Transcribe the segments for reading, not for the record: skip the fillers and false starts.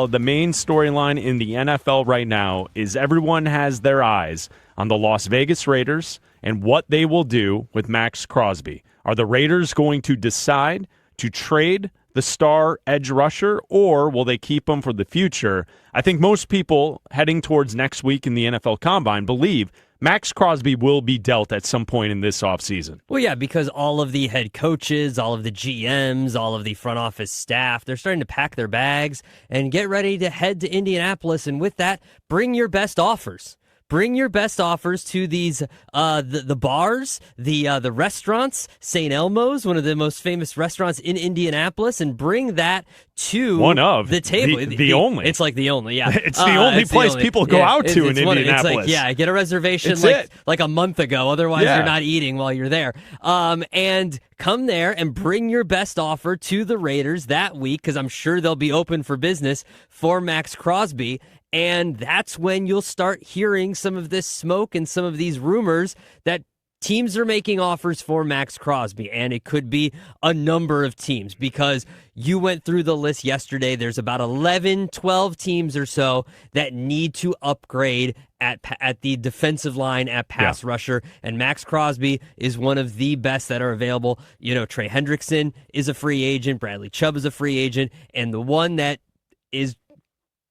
The main storyline in the NFL right now is everyone has their eyes on the Las Vegas Raiders and what they will do with Maxx Crosby. Are the Raiders going to decide to trade the star edge rusher, or will they keep him for the future? I think most people heading towards next week in the NFL Combine believe Maxx Crosby will be dealt at some point in this offseason. Well, yeah, because all of the head coaches, all of the GMs, all of the front office staff, they're starting to pack their bags and get ready to head to Indianapolis. And with that, bring your best offers. Bring your best offers to these the bars, the restaurants, St. Elmo's, one of the most famous restaurants in Indianapolis, and bring that to the table. The only. It's like the only, yeah. It's the only place people go out to in Indianapolis. It's like, get a reservation like a month ago. Otherwise, you're not eating while you're there. And come there and bring your best offer to the Raiders that week, because I'm sure they'll be open for business for Maxx Crosby. And that's when you'll start hearing some of this smoke and some of these rumors that teams are making offers for Maxx Crosby. And it could be a number of teams, because you went through the list yesterday. There's about 11, 12 teams or so that need to upgrade at the defensive line at pass rusher. And Maxx Crosby is one of the best that are available. You know, Trey Hendrickson is a free agent. Bradley Chubb is a free agent. And the one that is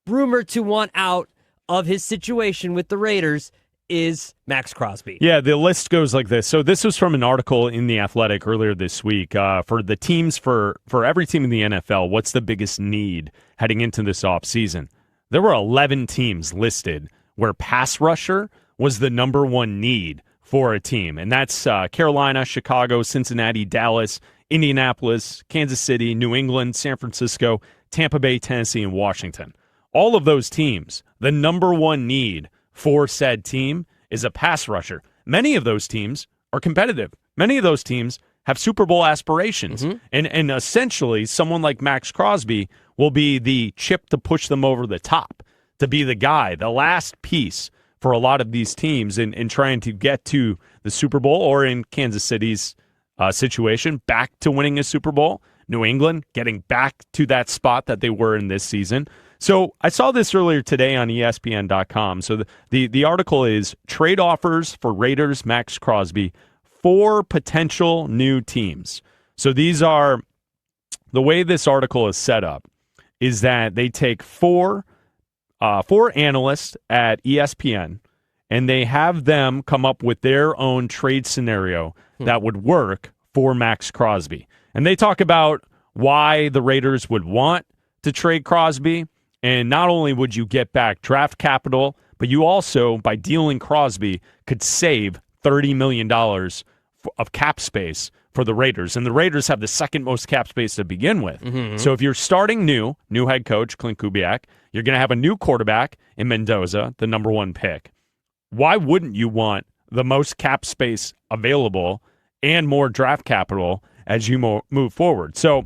rumored to want out of his situation with the Raiders is Maxx Crosby. Yeah, the list goes like this. So this was from an article in The Athletic earlier this week. For the teams, for every team in the NFL, what's the biggest need heading into this offseason? There were 11 teams listed where pass rusher was the number one need for a team. And that's Carolina, Chicago, Cincinnati, Dallas, Indianapolis, Kansas City, New England, San Francisco, Tampa Bay, Tennessee, and Washington. All of those teams, the number one need for said team is a pass rusher. Many of those teams are competitive. Many of those teams have Super Bowl aspirations. Mm-hmm. And essentially, someone like Maxx Crosby will be the chip to push them over the top, to be the guy, the last piece for a lot of these teams in trying to get to the Super Bowl, or in Kansas City's situation, back to winning a Super Bowl. New England getting back to that spot that they were in this season. So I saw this earlier today on ESPN.com. So the article is trade offers for Raiders Maxx Crosby, 4 potential new teams. So these are, the way this article is set up is that they take four analysts at ESPN, and they have them come up with their own trade scenario that would work for Maxx Crosby. And they talk about why the Raiders would want to trade Crosby. And not only would you get back draft capital, but you also, by dealing Crosby, could save $30 million of cap space for the Raiders. And the Raiders have the second most cap space to begin with. Mm-hmm. So if you're starting new head coach, Clint Kubiak, you're going to have a new quarterback in Mendoza, the number one pick. Why wouldn't you want the most cap space available and more draft capital as you move forward? So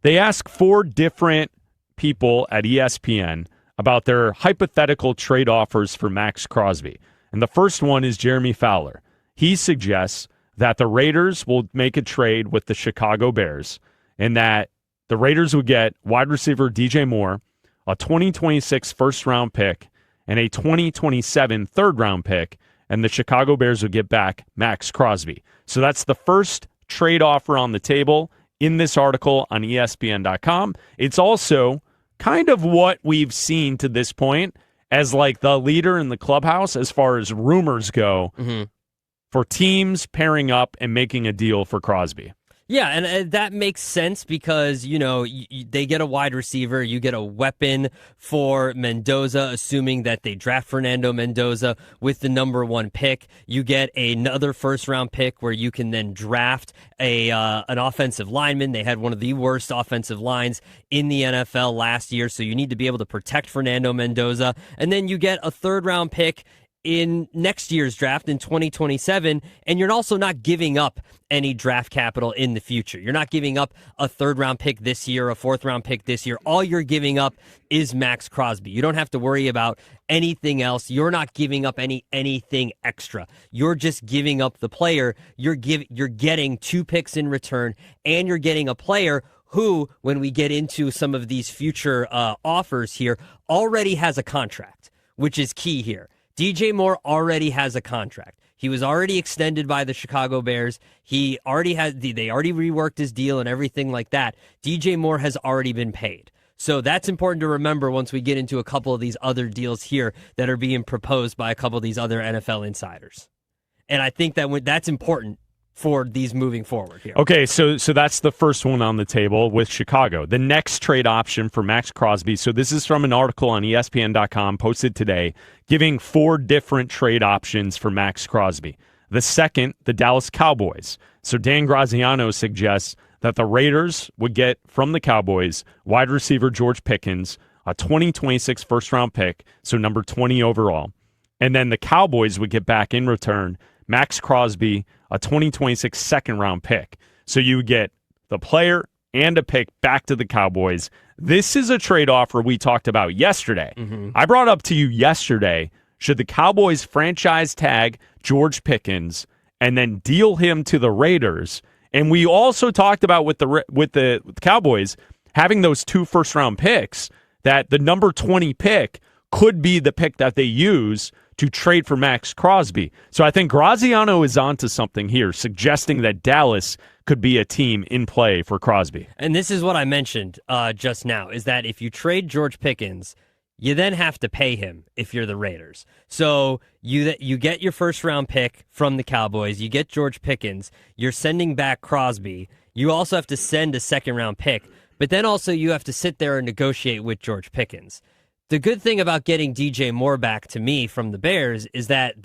they ask 4 different people at ESPN about their hypothetical trade offers for Maxx Crosby. And the first one is Jeremy Fowler. He suggests that the Raiders will make a trade with the Chicago Bears, and that the Raiders would get wide receiver DJ Moore, a 2026 first-round pick, and a 2027 third-round pick, and the Chicago Bears would get back Maxx Crosby. So that's the first trade offer on the table in this article on ESPN.com. It's also kind of what we've seen to this point as like the leader in the clubhouse as far as rumors go for teams pairing up and making a deal for Crosby. Yeah, and that makes sense because, you know, they get a wide receiver, you get a weapon for Mendoza, assuming that they draft Fernando Mendoza with the number 1 pick. You get another first-round pick where you can then draft an offensive lineman. They had one of the worst offensive lines in the NFL last year, so you need to be able to protect Fernando Mendoza. And then you get a third-round pick in next year's draft in 2027, and you're also not giving up any draft capital in the future. You're not giving up a third-round pick this year, a fourth-round pick this year. All you're giving up is Maxx Crosby. You don't have to worry about anything else. You're not giving up anything extra. You're just giving up the player. You're getting 2 picks in return, and you're getting a player who, when we get into some of these future offers here, already has a contract, which is key here. DJ Moore already has a contract. He was already extended by the Chicago Bears. They already reworked his deal and everything like that. DJ Moore has already been paid. So that's important to remember once we get into a couple of these other deals here that are being proposed by a couple of these other NFL insiders. And I think that's important for these moving forward here. Okay, so that's the first one on the table with Chicago. The next trade option for Maxx Crosby, so this is from an article on ESPN.com posted today, giving 4 different trade options for Maxx Crosby. The second, the Dallas Cowboys. So Dan Graziano suggests that the Raiders would get from the Cowboys wide receiver George Pickens, a 2026 first-round pick, so number 20 overall. And then the Cowboys would get back in return Maxx Crosby, a 2026 second-round pick. So you get the player and a pick back to the Cowboys. This is a trade offer we talked about yesterday. Mm-hmm. I brought up to you yesterday, should the Cowboys franchise tag George Pickens and then deal him to the Raiders? And we also talked about with the Cowboys having those 2 first-round picks, that the number 20 pick could be the pick that they use to trade for Maxx Crosby. So I think Graziano is onto something here, suggesting that Dallas could be a team in play for Crosby. And this is what I mentioned just now, is that if you trade George Pickens, you then have to pay him if you're the Raiders. So you get your first-round pick from the Cowboys, you get George Pickens, you're sending back Crosby, you also have to send a second-round pick, but then also you have to sit there and negotiate with George Pickens. The good thing about getting DJ Moore back to me from the Bears is that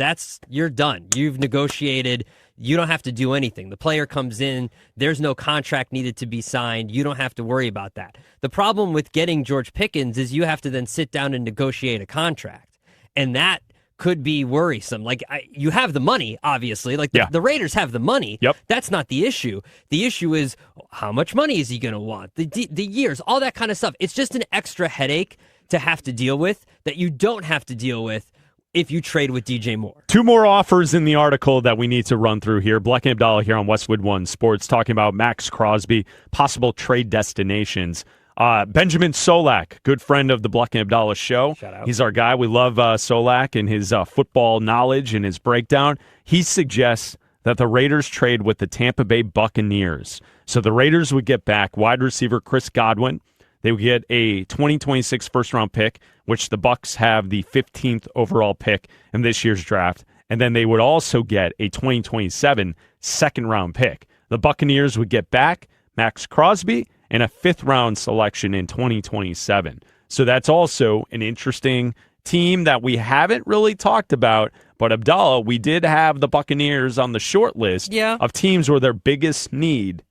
you're done. You've negotiated. You don't have to do anything. The player comes in. There's no contract needed to be signed. You don't have to worry about that. The problem with getting George Pickens is you have to then sit down and negotiate a contract. And that could be worrisome. You have the money, obviously. The Raiders have the money. Yep. That's not the issue. The issue is how much money is he going to want? The years, all that kind of stuff. It's just an extra headache to have to deal with that you don't have to deal with if you trade with DJ Moore. 2 more offers in the article that we need to run through here. Bleck Abdalla here on Westwood One Sports talking about Maxx Crosby, possible trade destinations. Benjamin Solak, good friend of the Bleck Abdalla show. Shout out. He's our guy. We love Solak and his football knowledge and his breakdown. He suggests that the Raiders trade with the Tampa Bay Buccaneers. So the Raiders would get back wide receiver Chris Godwin. They would get a 2026 first-round pick, which the Bucs have the 15th overall pick in this year's draft. And then they would also get a 2027 second-round pick. The Buccaneers would get back Maxx Crosby and a 5th-round selection in 2027. So that's also an interesting team that we haven't really talked about. But, Abdalla, we did have the Buccaneers on the short list of teams where their biggest need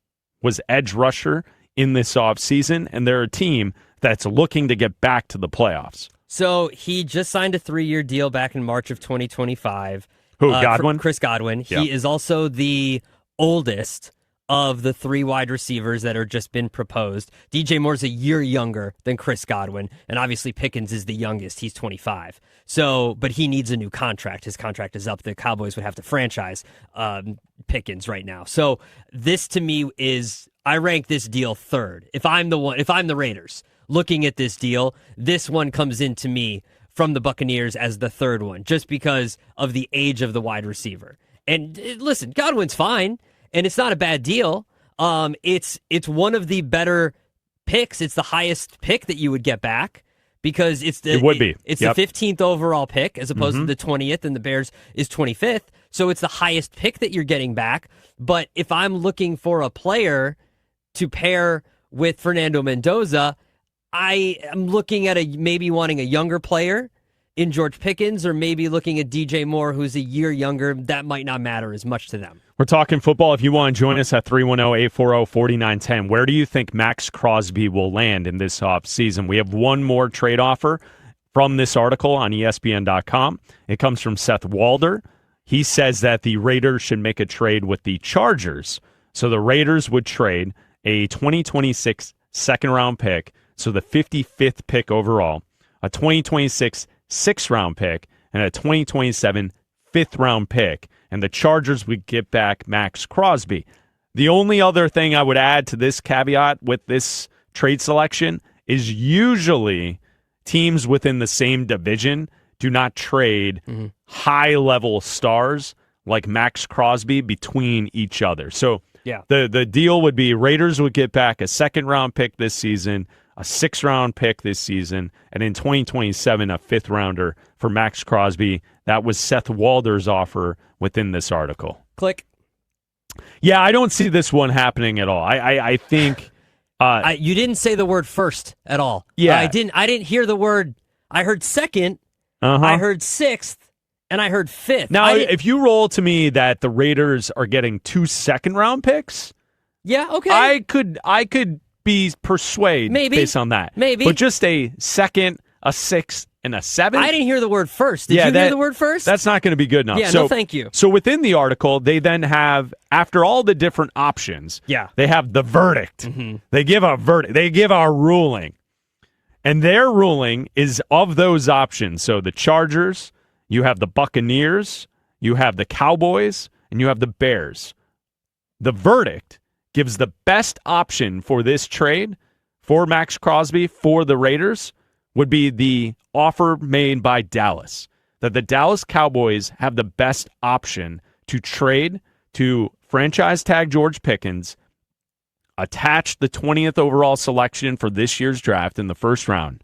was edge rusher in this offseason, and they're a team that's looking to get back to the playoffs. So he just signed a 3-year deal back in March of 2025. Who, Godwin? Chris Godwin. He is also the oldest of the 3 wide receivers that are just been proposed. DJ Moore's a year younger than Chris Godwin, and obviously Pickens is the youngest. He's 25. So, but he needs a new contract. His contract is up. The Cowboys would have to franchise Pickens right now. So this to me is, I rank this deal 3rd. If I'm the Raiders looking at this deal, this one comes into me from the Buccaneers as the 3rd one, just because of the age of the wide receiver. And listen, Godwin's fine, and it's not a bad deal. It's one of the better picks. It's the highest pick that you would get back because it's the 15th overall pick as opposed to the 20th, and the Bears is 25th. So it's the highest pick that you're getting back. But if I'm looking for a player to pair with Fernando Mendoza, I am looking at maybe wanting a younger player in George Pickens, or maybe looking at DJ Moore, who's a year younger. That might not matter as much to them. We're talking football. If you want to join us at 310-840-4910, where do you think Maxx Crosby will land in this offseason? We have one more trade offer from this article on ESPN.com. It comes from Seth Walder. He says that the Raiders should make a trade with the Chargers. So the Raiders would trade a 2026 second-round pick, so the 55th pick overall, a 2026 6th-round pick, and a 2027 5th-round pick, and the Chargers would get back Maxx Crosby. The only other thing I would add to this caveat with this trade selection is usually teams within the same division do not trade high-level stars like Maxx Crosby between each other. So the deal would be Raiders would get back a second-round pick this season, a sixth-round pick this season, and in 2027, a fifth-rounder for Maxx Crosby. That was Seth Walder's offer within this article. Click. Yeah, I don't see this one happening at all. I think you didn't say the word first at all. Yeah, I didn't hear the word. I heard second. I heard sixth, and I heard fifth. Now, if you roll to me that the Raiders are getting 2 second-round picks, yeah, okay, I could be persuaded based on that. Maybe, but just a second, a sixth, and a seventh. I didn't hear the word first. Did you hear the word first? That's not going to be good enough. Yeah, no, thank you. So within the article, they then have, after all the different options, they have the verdict. They give a verdict. They give a ruling. And their ruling is of those options. So the Chargers, you have the Buccaneers, you have the Cowboys, and you have the Bears. The verdict gives the best option for this trade for Maxx Crosby for the Raiders would be the offer made by Dallas, that the Dallas Cowboys have the best option to trade to franchise tag George Pickens, attach the 20th overall selection for this year's draft in the first round.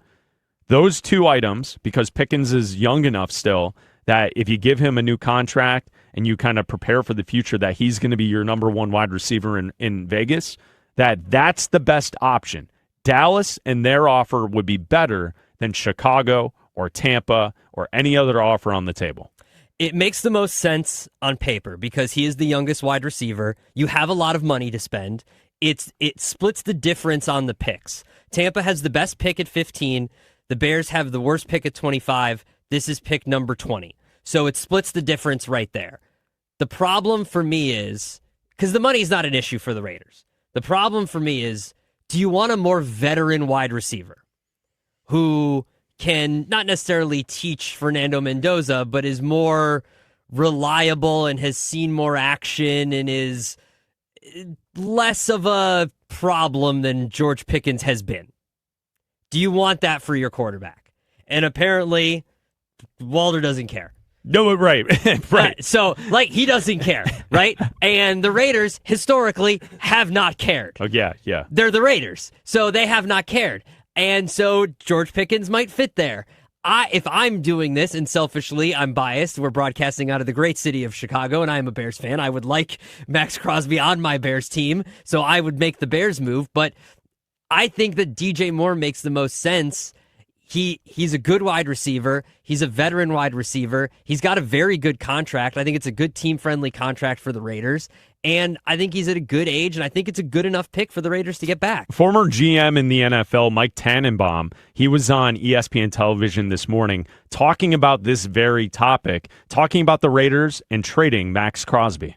Those two items, because Pickens is young enough still, that if you give him a new contract and you kind of prepare for the future that he's going to be your number one wide receiver in Vegas, that's the best option. Dallas and their offer would be better than Chicago or Tampa or any other offer on the table. It makes the most sense on paper because he is the youngest wide receiver. You have a lot of money to spend. It splits the difference on the picks. Tampa has the best pick at 15. The Bears have the worst pick at 25. This is pick number 20. So it splits the difference right there. The problem for me is, because the money is not an issue for the Raiders. The problem for me is, do you want a more veteran wide receiver who can not necessarily teach Fernando Mendoza, but is more reliable and has seen more action and is less of a problem than George Pickens has been? Do you want that for your quarterback? And apparently, Walder doesn't care. No, right. Right. So, he doesn't care, right? And the Raiders, historically, have not cared. Oh, yeah. They're the Raiders, so they have not cared. And so George Pickens might fit there. If I'm doing this, and selfishly, I'm biased, we're broadcasting out of the great city of Chicago, and I am a Bears fan. I would like Maxx Crosby on my Bears team, so I would make the Bears move. But I think that DJ Moore makes the most sense. He's a good wide receiver. He's a veteran wide receiver. He's got a very good contract. I think it's a good team-friendly contract for the Raiders. And I think he's at a good age, and I think it's a good enough pick for the Raiders to get back. Former GM in the NFL, Mike Tannenbaum, he was on ESPN television this morning talking about this very topic, talking about the Raiders and trading Maxx Crosby.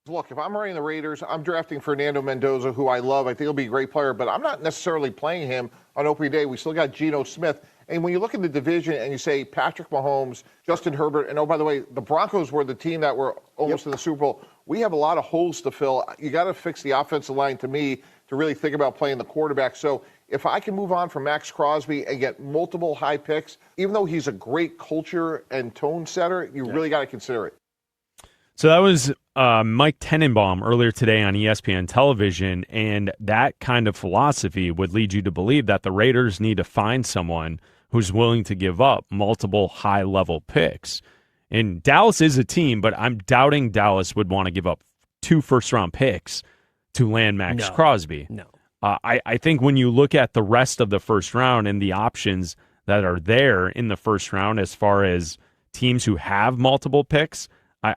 Look, if I'm running the Raiders, I'm drafting Fernando Mendoza, who I love. I think he'll be a great player, but I'm not necessarily playing him on opening day. We still got Geno Smith. And when you look at the division and you say Patrick Mahomes, Justin Herbert, and oh, by the way, the Broncos were the team that were almost in the Super Bowl. We have a lot of holes to fill. You got to fix the offensive line, to me, to really think about playing the quarterback. So if I can move on from Maxx Crosby and get multiple high picks, even though he's a great culture and tone setter, you really got to consider it. So that was Mike Tannenbaum earlier today on ESPN television, and that kind of philosophy would lead you to believe that the Raiders need to find someone who's willing to give up multiple high-level picks. And Dallas is a team, but I'm doubting Dallas would want to give up 2 first-round picks to land Maxx Crosby. No. I think when you look at the rest of the first round and the options that are there in the first round as far as teams who have multiple picks,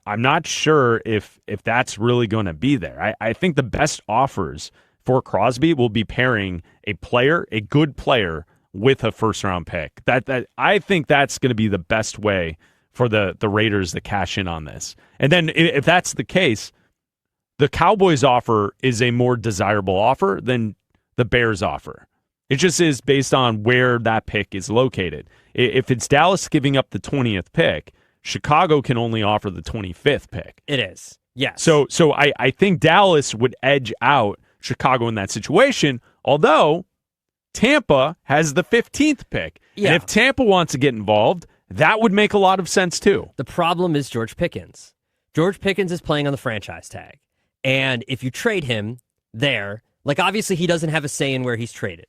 I'm not sure if that's really going to be there. I think the best offers for Crosby will be pairing a good player, with a first-round pick. That I think that's going to be the best way for the Raiders to cash in on this. And then if that's the case, the Cowboys offer is a more desirable offer than the Bears offer. It just is based on where that pick is located. If it's Dallas giving up the 20th pick, Chicago can only offer the 25th pick. It is. Yes. So I think Dallas would edge out Chicago in that situation, although Tampa has the 15th pick. Yeah. And if Tampa wants to get involved, that would make a lot of sense too. The problem is George Pickens. George Pickens is playing on the franchise tag. And if you trade him there, like obviously he doesn't have a say in where he's traded.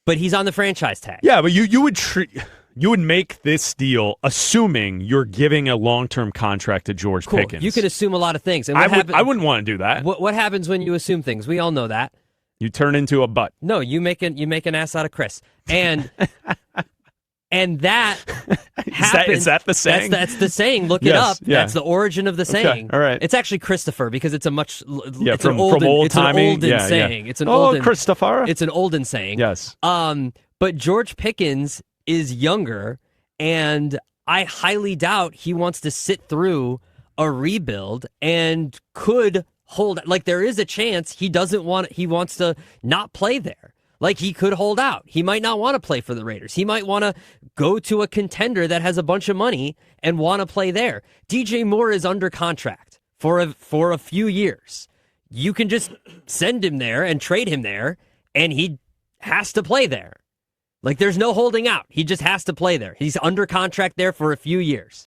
But he's on the franchise tag. Yeah, but you would make this deal assuming you're giving a long-term contract to George Pickens. You can assume a lot of things. And I wouldn't want to do that. What happens when you assume things? We all know that. You turn into a butt. No, you make an ass out of Chris. And and that happens. Is that the saying? That's the saying. Look it up. Yeah. That's the origin of the saying. All right. It's actually Christopher because it's a much from old timey. It's an olden saying. It's an Christopher. It's an olden saying. Yes. But George Pickens is younger, and I highly doubt he wants to sit through a rebuild and could hold. Like there is a chance he wants to not play there. Like he could hold out. He might not want to play for the Raiders. He might want to go to a contender that has a bunch of money and want to play there. DJ Moore is under contract for a few years. You can just send him there and trade him there, and he has to play there. Like there's no holding out. He just has to play there. He's under contract there for a few years.